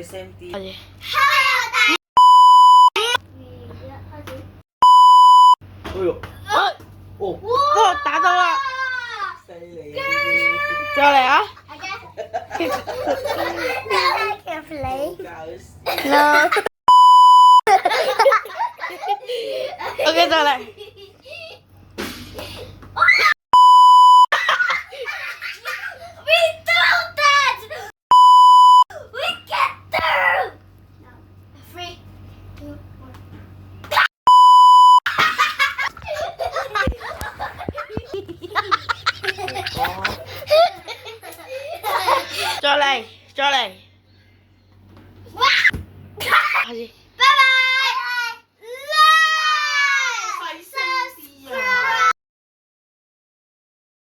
SMT. Aje. Ôi ồ, Ô,打到啦！犀利啊呢再嚟啊 Can play? 啲，搞笑。 ！No。OK，再嚟。We do that! We get through! No. 3, 2, 再嚟，再嚟。1. 下次。